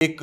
ایک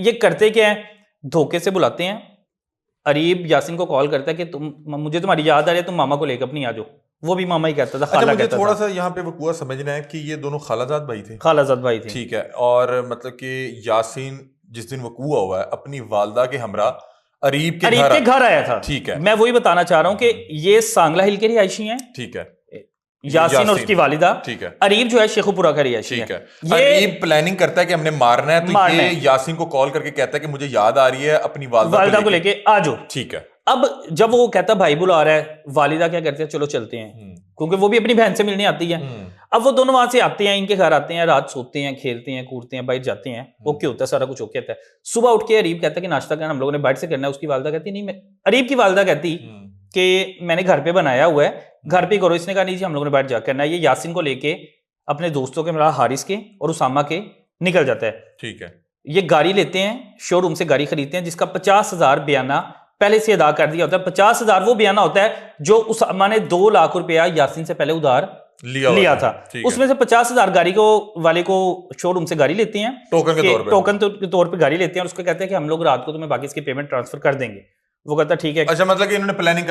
یہ کرتے کیا ہے, دھوکے سے بلاتے ہیں. اریب یاسین کو کال کرتا ہے کہ مجھے تمہاری یاد آ رہی ہے, تم ماما کو لے کے اپنی آ جاؤ. وہ بھی ماما ہی کہتا تھا, خالہ کہتا تھا. تھوڑا سا یہاں پہ وقوع سمجھنا ہے کہ یہ دونوں خالہ زاد بھائی تھے. خالہ زاد بھائی تھے, ٹھیک ہے. اور مطلب کہ یاسین جس دن وقوع ہوا ہے اپنی والدہ کے ہمراہ اریب کے گھر آیا تھا. ٹھیک ہے, میں وہی بتانا چاہ رہا ہوں کہ یہ سانگلہ ہل کے رہائشی ہیں. ٹھیک ہے. یاسین اور اس کی والدہ. ٹھیک ہے. اریب جو ہے شیخو پورہ کا رہائشی ہے. ٹھیک ہے. اریب پلاننگ کرتا ہے کہ ہم نے مارنا ہے, تو یہ یاسین کو کال کر کے کہتا ہے کہ مجھے یاد آ رہی ہے اپنی والدہ کو لے کے آ جاؤ. ٹھیک ہے. اب جب وہ کہتا ہے بھائی بلا رہا ہے, والدہ کیا کرتے ہیں, چلو چلتے ہیں, کیونکہ وہ بھی اپنی بہن سے ملنے آتی ہے. اب وہ دونوں وہاں سے آتے ہیں, ان کے گھر آتے ہیں, رات سوتے ہیں, کھیلتے ہیں, کودتے ہیں, باہر جاتے ہیں, اوکے ہوتا ہے, سارا کچھ اوکے ہوتا ہے. صبح اٹھ کے اریب کہتا ہے کہ ناشتہ کرنا ہم لوگوں نے باہر سے کرنا ہے. اس کی والدہ کہتی نہیں, اریب کی والدہ کہتی کہ میں نے گھر پہ بنایا ہوا ہے, گھر پہ کرو. اس نے کہا نہیں جی ہم لوگوں نے باہر جا کرنا ہے. یہ یاسین کو لے کے اپنے دوستوں کے مرا حارث کے اور اسامہ کے نکل جاتا ہے. ٹھیک ہے. یہ گاڑی لیتے ہیں, شو روم سے گاڑی خریدتے ہیں, جس کا 50,000 بیانہ پہلے سے ادا کر دیا ہوتا ہے. 50,000 وہ بیانہ ہوتا ہے جو اسامہ نے 2 لاکھ روپیہ یاسین سے پہلے ادھار لیا تھا. اس میں سے 50,000 گاڑی کو والے کو شو روم سے گاڑی لیتے ہیں, ٹوکن کے طور پہ گاڑی لیتے ہیں, اور اس کو کہتے ہیں کہ ہم لوگ رات کو تمہیں باقی اس کی پیمنٹ ٹرانسفر کر دیں گے. وہ کہتا ہے ٹھیک ہے. اچھا, مطلب کہ انہوں نے پلاننگ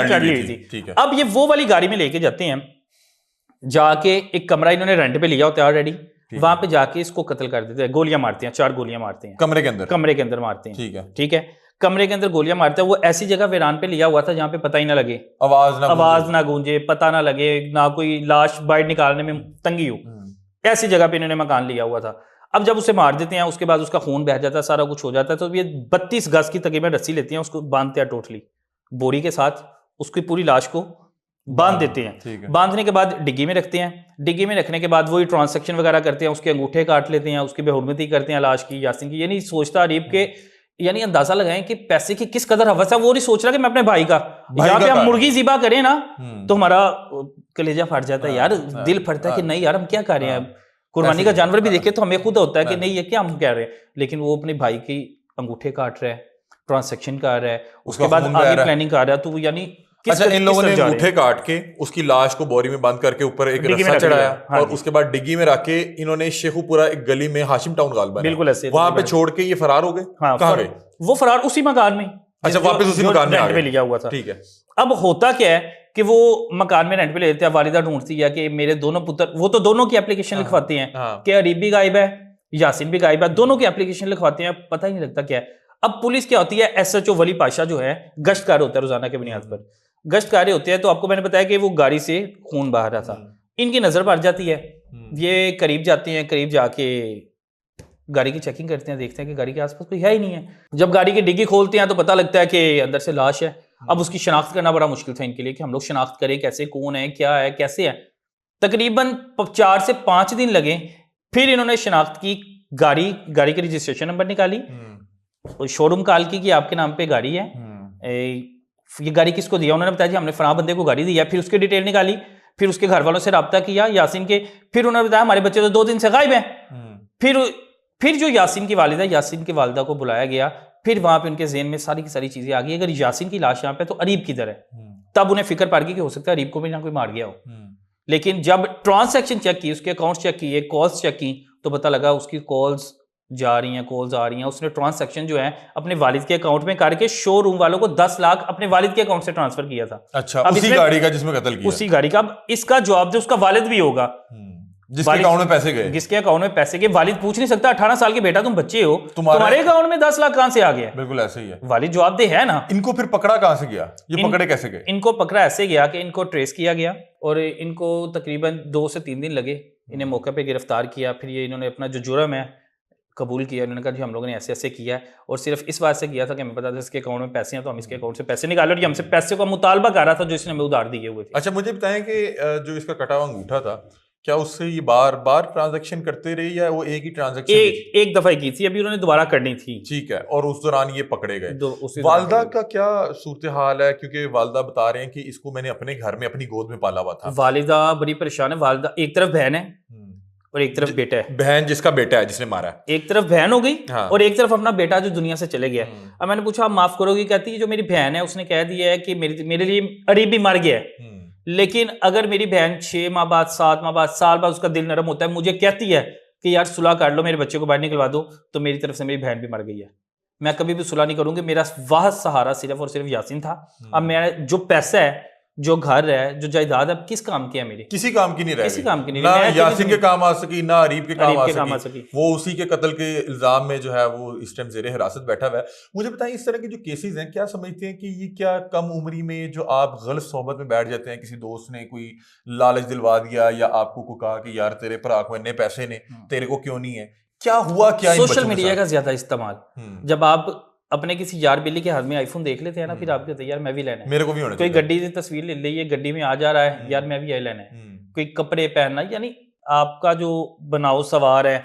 کر لی تھی. اب یہ وہ والی گاڑی میں لے کے جاتے ہیں, جا کے ایک کمرہ انہوں نے رینٹ پہ لیا ہوتا ہے آلریڈی, وہاں پہ جا کے اس کو قتل کر دیتے ہیں. گولیاں مارتے ہیں, 4 گولیاں مارتے ہیں کمرے کے اندر مارتے ہیں. ٹھیک ہے. کمرے کے اندر گولیاں مارتے ہیں. وہ ایسی جگہ ویران پہ لیا ہوا تھا جہاں پہ پتہ ہی نہ لگے, آواز نہ گونجے, پتہ نہ لگے, نہ کوئی لاش باہر نکالنے میں تنگی ہو. ایسی جگہ پہ انہوں نے مکان لیا ہوا تھا. اب جب اسے مار دیتے ہیں, اس کے بعد اس کا خون بہہ جاتا ہے, سارا کچھ ہو جاتا ہے, تو یہ 32 گز کی تقریباً رسی لیتے ہیں, اس کو باندھتے ہیں ٹوٹلی بوری کے ساتھ, اس کی پوری لاش کو باندھ دیتے ہیں. باندھنے کے بعد ڈگی میں رکھتے ہیں. ڈگی میں رکھنے کے بعد وہی ٹرانزیکشن وغیرہ کرتے ہیں, اس کے انگوٹھے کاٹ لیتے ہیں, اس کی بے حرمتی کرتے ہیں لاش کی, یاسین کی. یہ نہیں سوچتا اریب کے, یعنی اندازہ لگائیں کہ پیسے کی کس قدر ہوس ہے. وہ نہیں سوچ رہا کہ میں اپنے بھائی کا, یہاں پہ ہم مرغی ذبح کریں نا تو ہمارا کلیجہ پھٹ جاتا ہے یار, دل پھٹتا ہے کہ نہیں یار ہم کیا کر رہے ہیں. قربانی کا جانور بھی دیکھے تو ہمیں خود ہوتا ہے کہ نہیں یہ کیا ہم کہہ رہے ہیں, لیکن وہ اپنے بھائی کی انگوٹھے کاٹ رہا ہے, ٹرانزیکشن کر رہا ہے, اس کے بعد آگے پلاننگ کر رہا ہے. تو یعنی اچھا, ان لوگوں نے انگوٹھے کاٹ کے اس کی لاش کو بوری میں بند کر کے اوپر ایک رسا چڑھایا, اور اس کے بعد ڈگی میں رکھ کے انہوں نے شیخو پورہ ایک گلی میں ہاشم ٹاؤن غالبا بالکل ایسے وہاں پہ چھوڑ کے یہ فرار ہو گئے. کہاں گئے؟ وہ فرار اسی مکان میں. اچھا, واپس اسی مکان میں آ گئے. لیا ہوا تھا. ٹھیک ہے. اب ہوتا کیا ہے کہ وہ مکان میں رینٹ پہ لیتے ہیں. والدہ ڈھونڈتی ہے کہ میرے دونوں پتر, وہ تو دونوں کی اپلیکیشن لکھواتے ہیں کہ اریب بھی غائب ہے, یاسین بھی غائب ہے, دونوں کی اپلیکیشن لکھواتے ہیں, پتہ ہی نہیں لگتا کیا ہے. اب پولیس کیا ہوتی ہے, ایس ایچ او ولی پاشا جو ہے گشت کار ہوتا ہے روزانہ کے بنیاد پر, گشت کارے ہوتے ہیں. تو آپ کو میں نے بتایا کہ وہ گاڑی سے خون بہہ رہا تھا, ان کی نظر پڑ جاتی ہے. یہ قریب جاتے ہیں, قریب جا کے گاڑی کی چیکنگ کرتے ہیں, دیکھتے ہیں کہ گاڑی کے آس پاس کوئی ہے ہی نہیں ہے. جب گاڑی کی ڈگی کھولتے ہیں تو پتہ لگتا ہے کہ اندر سے لاش ہے. اب اس کی شناخت کرنا بڑا مشکل تھا ان کے لیے کہ ہم لوگ شناخت کریں کیسے, کون ہے, کیا ہے, کیسے ہے. تقریباً 4 سے 5 دن لگے. پھر انہوں نے شناخت کی, گاڑی کے رجسٹریشن نمبر نکالی, شو روم کال کی کہ آپ کے نام پہ گاڑی ہے, یہ گاڑی کس کو دیا, انہوں نے بتایا جی ہم نے فلاں بندے کو گاڑی دی ہے. پھر اس کی ڈیٹیل نکالی, پھر اس کے گھر والوں سے رابطہ کیا یاسین کے, پھر انہوں نے بتایا ہمارے بچے تو 2 دن سے غائب ہیں. پھر جو یاسین کی والدہ کو بلایا گیا, پھر وہاں پہ ان کے ذہن میں ساری کی ساری چیزیں آ گئی. اگر یاسین کی لاش یہاں پہ تو اریب کدھر ہے, تب انہیں فکر پڑ گئی کہ ہو سکتا ہے اریب کو بھی نہ کوئی مار گیا ہو. لیکن جب ٹرانزیکشن چیک کی, اس کے اکاؤنٹس چیک کیے, کالز چیک کی, تو پتہ لگا اس کی کالز جا رہی ہیں, کالز آ رہی ہیں. اس نے ٹرانزیکشن جو ہے اپنے والد کے اکاؤنٹ میں کر کے شو روم والوں کو 10 لاکھ اپنے والد کے اکاؤنٹ سے ٹرانسفر کیا تھا. اچھا, اسی گاڑی کا جس میں قتل کیا, اسی گاڑی کا. اب اس کا جواب جو اس کا والد بھی ہوگا جس کے اکاؤنٹ میں پیسے گئے, جس کے اکاؤنٹ میں پیسے گئے. والد پوچھ نہیں سکتا 18 سال کے بیٹا تم بچے ہو, تمہارے اکاؤنٹ میں 10 لاکھ کہاں سے آ گیا. بالکل ایسے ہی ہے. والد جواب دہ ہے نا. ان کو پھر پکڑا کہاں سے گیا, یہ پکڑے کیسے گئے؟ ان کو پکڑا ایسے گیا کہ ان کو ٹریس کیا گیا, اور ان کو تقریباً 2 سے 3 دن لگے. انہیں موقع پہ گرفتار کیا. پھر یہ انہوں نے اپنا جو جرم ہے قبول کیا. انہوں نے کہا جی ہم لوگوں نے ایسے ایسے کیا ہے, اور صرف اس بات سے کیا تھا کہ ہمیں پتا تھا اس کے اکاؤنٹ میں پیسے ہیں تو ہم اس کے اکاؤنٹ سے پیسے نکالے, اور یہ ہم سے پیسے کا مطالبہ کر رہا تھا جو اس نے ہمیں ادھار دیے ہوئے تھے. اچھا, مجھے بتائیں کہ جو اس کا کٹا ہوا انگوٹھا تھا, کیا اس سے یہ بار بار ٹرانزیکشن کرتے رہے یا وہ ایک ہی ٹرانزیکشن ایک دفعہ کی تھی, ابھی انہوں نے دوبارہ کرنی تھی. ٹھیک ہے, اور اس دوران یہ پکڑے گئے. والدہ کا کیا صورتحال ہے, کیونکہ والدہ بتا رہے ہیں کہ اس کو میں نے اپنے گھر میں اپنی گود میں پالا ہوا تھا. والدہ بڑی پریشان ہے. والدہ ایک طرف بہن ہے اور ایک طرف بیٹا ہے. بہن جس کا بیٹا ہے جس نے مارا, ایک طرف بہن ہو گئی اور ایک طرف اپنا بیٹا جو دنیا سے چلے گیا. اب میں نے پوچھا آپ معاف کرو گی, کہتی ہے جو میری بہن ہے اس نے کہہ دیا ہے کہ میرے لیے اریب بھی مر گیا ہے, لیکن اگر میری بہن 6 ماہ بعد 7 ماہ بعد سال بعد اس کا دل نرم ہوتا ہے, مجھے کہتی ہے کہ یار صلح کر لو, میرے بچے کو باہر نکلوا دو, تو میری طرف سے میری بہن بھی مر گئی ہے, میں کبھی بھی صلح نہیں کروں گی. میرا واحد سہارا صرف اور صرف یاسین تھا. اب میرا جو پیسہ ہے, جو گھر ہے, جو جائیداد ہے, کس کام کی ہے میری؟ کسی کام کی نہیں رہ کسی کام کی نہیں. نہ یاسین کے کام آ سکی, نہ عریب کے کام آ سکی. وہ اسی کے قتل کے الزام میں جو ہے وہ اس ٹائم زیر حراست بیٹھا ہوا ہے. مجھے بتائیں اس طرح کے جو کیسز ہیں, کیا سمجھتے ہیں کہ یہ کیا کم عمری میں جو آپ غلط صحبت میں بیٹھ جاتے ہیں, کسی دوست نے کوئی لالچ دلوا دیا یا آپ کو کہا کہ یار تیرے بھرا کو اتنے پیسے نے, تیرے کو کیوں نہیں ہے, کیا ہوا کیا؟ سوشل میڈیا کا زیادہ استعمال. جب آپ اپنے کسی یار بلی کے ہاتھ میں آئی فون دیکھ لیتے ہیں نا, پھر آپ کہتے ہیں یار میں بھی لینا ہے, میرے کو بھی ہونا کوئی گڈی کی تصویر لے لی ہے, گڈی میں آ جا رہا ہے, یار میں بھی یہی لینا ہے, کوئی کپڑے پہننا, یعنی آپ کا جو بناؤ سوار ہے,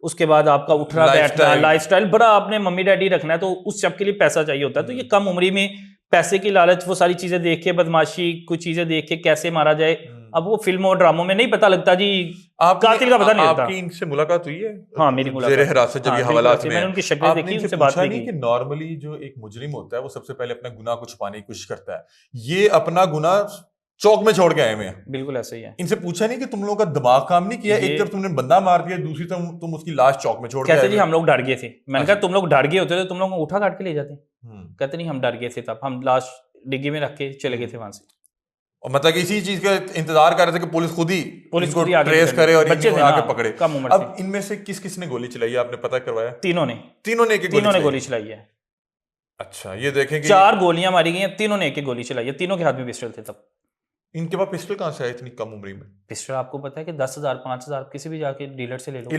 اس کے بعد آپ کا اٹھنا بیٹھنا لائف سٹائل بڑا آپ نے ممی ڈیڈی رکھنا ہے, تو اس سب کے لیے پیسہ چاہیے ہوتا ہے. تو یہ کم عمری میں پیسے کی لالچ, وہ ساری چیزیں دیکھ کے, بدماشی کچھ چیزیں دیکھ کے کیسے مارا جائے. اب وہ فلموں اور ڈراموں میں نہیں پتا لگتا جی, قاتل کا پتہ نہیں لگتا. آپ کی ان سے ملاقات ہوئی ہے؟ ہاں میری ملاقات, زیر حراست جب یہ حوالات میں میں نے ان کی شکلیں دیکھی, ان سے بات نہیں کی. کہ نارملی جو ایک مجرم ہوتا ہے وہ سب سے پہلے اپنا گناہ کو چھپانے کی کوشش کرتا ہے, یہ اپنا گناہ چوک میں چھوڑ کے آئے ہوئے ہیں. بالکل ایسا ہی ہے. ان سے پوچھا نہیں کہ تم لوگوں کا دماغ کام نہیں کیا, ایک طرف تم نے بندہ مار دیا, دوسری طرف تم اس کی لاش چوک میں چھوڑ کے کہتے جی ہم لوگ ڈر گئے تھے. میں نے کہا تم لوگ ڈر گئے ہوتے تو تم لوگوں کو اٹھا کاٹ کے لے جاتے. کہتے نہیں ہم ڈر گئے تھے, تب ہم لاش ڈگی میں رکھ کے چلے گئے تھے وہاں سے. مطلب اسی چیز کا انتظار کر رہے تھے کہ پولیس خود ہی ٹریس کرے اور آ کے پکڑے. اب ان میں سے کس کس نے گولی چلائی ہے, آپ نے پتہ کروایا؟ تینوں نے گولی چلائی ہے. اچھا یہ دیکھیں کہ 4 گولیاں ماری گئی ہیں, تینوں نے ایک گولی چلائی ہے, تینوں کے ہاتھ میں پسٹل تھے. تب ان کے پاس پسٹل کہاں سے آئی اتنی کم عمری میں؟ پسٹل آپ کو پتا ہے کہ 10,000 5,000 کسی بھی جا کے ڈیلر سے لے لو.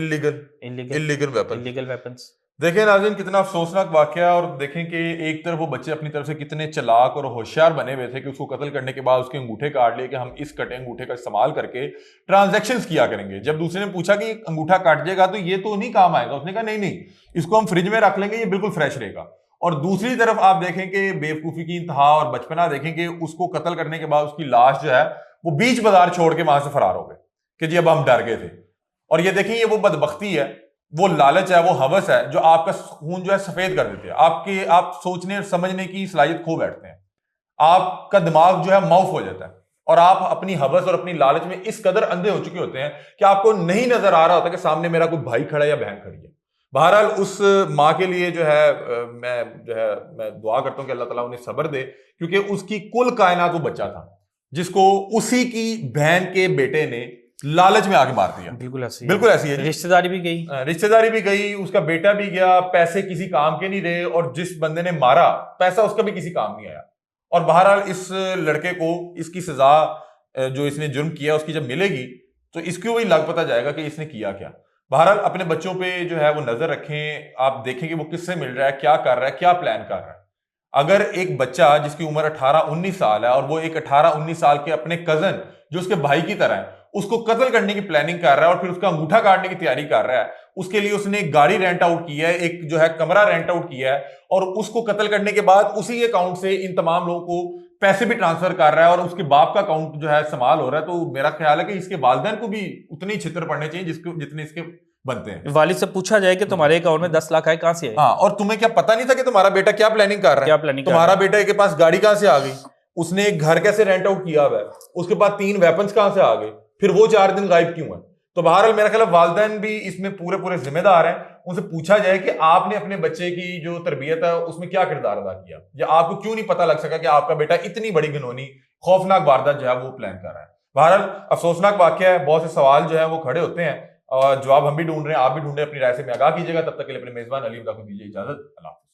Illegal weapons. دیکھیں ناظرین کتنا افسوسناک واقعہ, اور دیکھیں کہ ایک طرف وہ بچے اپنی طرف سے کتنے چلاک اور ہوشیار بنے ہوئے تھے کہ اس کو قتل کرنے کے بعد اس کے انگوٹھے کاٹ لیے کہ ہم اس کٹے انگوٹھے کا استعمال کر کے ٹرانزیکشنز کیا کریں گے. جب دوسرے نے پوچھا کہ انگوٹھا کاٹ جائے گا تو یہ تو نہیں کام آئے گا, اس نے کہا نہیں اس کو ہم فریج میں رکھ لیں گے, یہ بالکل فریش رہے گا. اور دوسری طرف آپ دیکھیں کہ بیوقوفی کی انتہا اور بچپنا دیکھیں کہ اس کو قتل کرنے کے بعد اس کی لاش جو ہے وہ بیچ بازار چھوڑ کے وہاں سے فرار ہو گئے کہ جی اب ہم ڈر گئے تھے. اور یہ دیکھیں یہ وہ بدبختی ہے, وہ لالچ ہے, وہ ہوس ہے جو آپ کا خون جو ہے سفید کر دیتے ہیں. آپ سوچنے سمجھنے کی صلاحیت کھو بیٹھتے ہیں, آپ کا دماغ جو ہے معاف ہو جاتا ہے, اور آپ اپنی ہوس اور اپنی لالچ میں اس قدر اندھے ہو چکے ہوتے ہیں کہ آپ کو نہیں نظر آ رہا ہوتا کہ سامنے میرا کوئی بھائی کھڑا ہے یا بہن کھڑی ہے. بہرحال اس ماں کے لیے جو ہے میں دعا کرتا ہوں کہ اللہ تعالیٰ انہیں صبر دے, کیونکہ اس کی کل کائنات وہ بچہ تھا جس کو اسی کی بہن کے بیٹے نے لالچ میں آگے مار دیا. بالکل ایسی ہے. رشتہ داری بھی گئی, اس کا بیٹا بھی گیا, پیسے کسی کام کے نہیں رہے, اور جس بندے نے مارا پیسہ اس کا بھی کسی کام نہیں آیا. اور بہرحال اس لڑکے کو اس کی سزا جو اس نے جرم کیا اس کی جب ملے گی تو اس کو بھی لگ پتہ جائے گا کہ اس نے کیا کیا. بہرحال اپنے بچوں پہ جو ہے وہ نظر رکھیں, آپ دیکھیں کہ وہ کس سے مل رہا ہے, کیا کر رہا ہے, کیا پلان کر رہا ہے. اگر ایک بچہ جس کی عمر 18-19 سال ہے اور وہ ایک 18-19 سال کے اپنے کزن جو اس کے بھائی کی طرح ہے اس کو قتل کرنے کی پلاننگ کر رہا ہے اور پھر اس کا انگوٹھا کاٹنے کی تیاری کر رہا ہے, اس کے لیے اس نے ایک گاڑی رینٹ آؤٹ کی ہے, ایک جو ہے کمرہ رینٹ آؤٹ کیا ہے, اور اس کو قتل کرنے کے بعد اسی اکاؤنٹ سے ان تمام لوگوں کو پیسے بھی ٹرانسفر کر رہا ہے, اور اس کے باپ کا اکاؤنٹ جو ہے استعمال ہو رہا ہے. تو میرا خیال ہے کہ اس کے والدین کو بھی اتنے ہی چھتر پڑنے چاہیے جتنے اس کے بنتے ہیں. والد سے پوچھا جائے کہ تمہارے اکاؤنٹ میں 10 لاکھ آئے کہاں سے آئے؟ ہاں, اور تمہیں کیا پتا نہیں تھا کہ تمہارا بیٹا کیا پلاننگ کر رہا ہے؟ تمہارا بیٹا کے پاس گاڑی کہاں سے آ گئی, اس نے ایک گھر کیسے رینٹ آؤٹ کیا ہوا ہے, اس کے بعد 3 ویپنز کہاں سے آ گئے, پھر وہ 4 دن غائب کیوں ہیں. تو بہرحال میرا خیال ہے والدین بھی اس میں پورے ذمہ دار ہیں. ان سے پوچھا جائے کہ آپ نے اپنے بچے کی جو تربیت ہے اس میں کیا کردار ادا کیا, یا آپ کو کیوں نہیں پتا لگ سکا کہ آپ کا بیٹا اتنی بڑی گھنونی خوفناک واردات جو ہے وہ پلان کر رہا ہے. بہرحال افسوسناک واقعہ ہے, بہت سے سوال جو ہے وہ کھڑے ہوتے ہیں, اور جواب ہم بھی ڈھونڈ رہے ہیں, آپ بھی ڈھونڈیں, اپنی رائے سے میں آگاہ کیجیے گا. تب تک کے لیے اپنے میزبان علی کو دیجیے اجازت. اللہ حافظ.